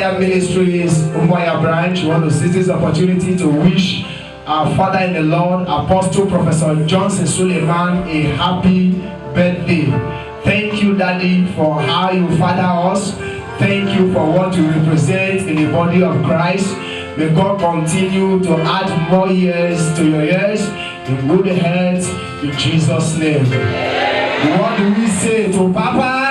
UMUAHIA Ministries, UMUAHIA branch, we want to seize this opportunity to wish our father in the Lord, Apostle Professor Johnson Suleiman, a happy birthday. Thank you, Daddy, for how you father us. Thank you for what you represent in the body of Christ. May God continue to add more years to your years in good health in Jesus' name. What do we say to Papa?